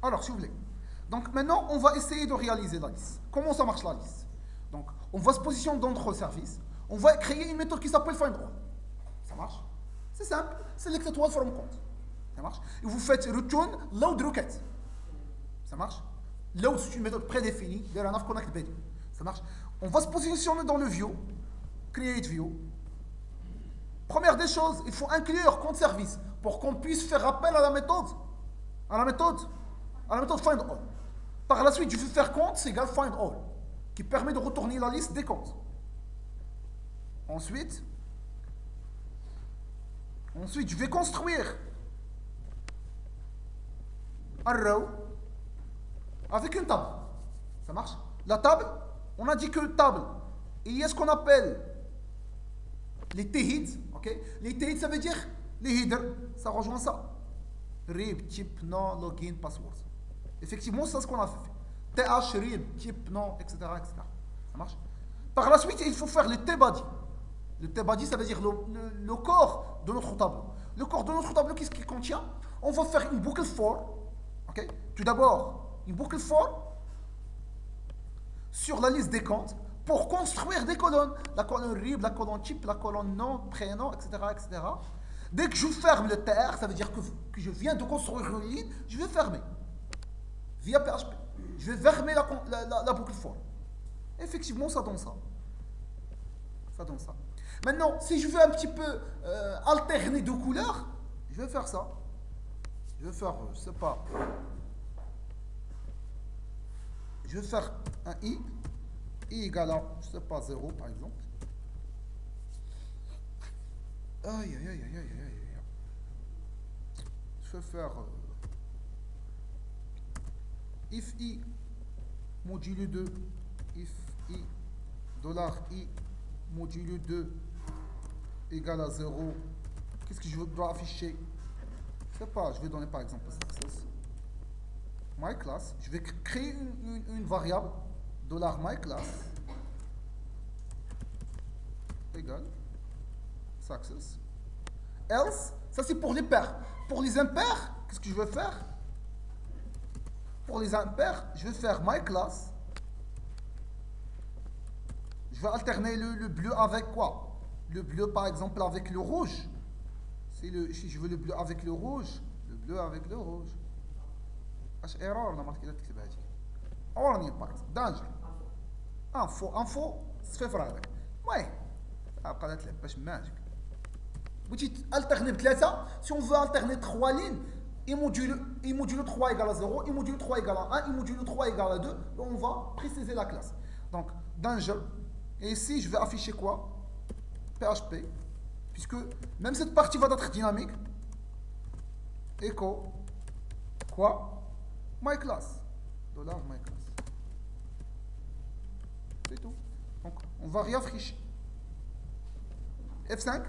Alors, si vous voulez. Donc maintenant, on va essayer de réaliser la liste. Comment ça marche la liste? Donc, on va se positionner dans notre service. On va créer une méthode qui s'appelle findAll. Ça marche? C'est simple. Select one from count. Ça marche? Et vous faites return load requête. Ça marche? Load, c'est une méthode prédéfinie. D'ailleurs, on a connect BD. Ça marche? On va se positionner dans le view. Create view. Première des choses, il faut inclure compte service pour qu'on puisse faire appel à la méthode. À la méthode. À la méthode findAll. Par la suite, je vais faire compte, c'est égal findAll, qui permet de retourner la liste des comptes. Ensuite, je vais construire un row avec une table. Ça marche? La table, on a dit que table, il y a ce qu'on appelle les T-heads. Okay? Les T-heads, ça veut dire les headers. Ça rejoint ça. Rib, type, nom, login, password. Effectivement, c'est ce qu'on a fait. TH, rib, type, nom, etc., etc. Ça marche? Par la suite, il faut faire le T-body. Le T-body, ça veut dire le corps de notre tableau. Le corps de notre tableau, qu'est-ce qu'il contient? On va faire une boucle for. Okay? Tout d'abord, une boucle for sur la liste des comptes pour construire des colonnes. La colonne RIB, la colonne type, la colonne nom, prénom, etc., etc. Dès que je ferme le TR, ça veut dire que je viens de construire une ligne, je vais fermer. Via PHP. Je vais fermer la boucle for. Effectivement, ça donne ça. Ça donne ça. Maintenant, si je veux un petit peu alterner deux couleurs, je vais faire ça. Je vais faire, je sais pas. Je vais faire un i égale à, je sais pas, 0 par exemple. Aïe, aïe, aïe, aïe, aïe, aïe. Je vais faire if i modulo 2, if i $i modulo 2 égale à 0. Qu'est-ce que je dois afficher? Je sais pas, je vais donner par exemple success. MyClass, je vais créer une variable $myClass égale success. Else, ça c'est pour les pairs. Pour les impairs, qu'est-ce que je vais faire? Pour les impairs, je vais faire MyClass. Je vais alterner le bleu avec quoi? Le bleu par exemple avec le rouge. Si je veux le bleu avec le rouge, le bleu avec le rouge. اش ايرور انا ما عرفت كيفاش تكتبها هذيك اورني امباكت دانجر انفو صفر هذاك المهم بقى تلعب باش ماجيك بغيتي الترني بثلاثه سي اون فو الترني 3 لين اي موديلو 3 égale à 0 اي موديلو 3 égale à 1 اي موديلو 3 égale à 2 on va préciser la classe donc danger et ici je vais afficher quoi PHP puisque même cette partie va être dynamique echo quoi MyClass. $myClass. C'est tout. Donc, on va réafficher. F5.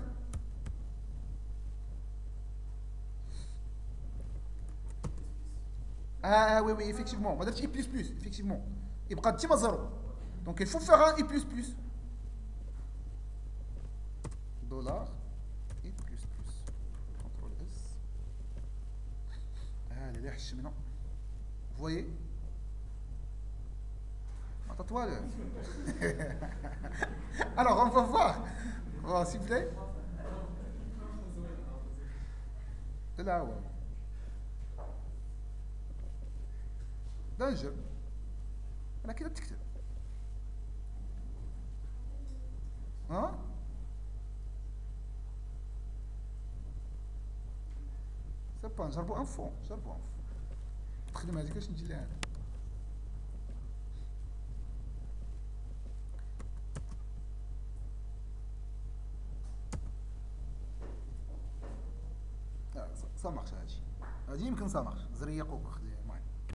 Ah oui, oui, effectivement. On va dire I++, effectivement. Il y a 0. Donc, il faut faire un I++. Dollar. I++. CTRL S. Ah, les lèches maintenant. Vous voyez? Alors, on va voir. Voilà, s'il vous plaît. De là, ouais. Danger. أنا كده بتكتب. ها؟ سبا نجربوا انفو. الخدمة هذيك اش نجي لها أنا. ça marche هادي يمكن ça marche زريق وخدي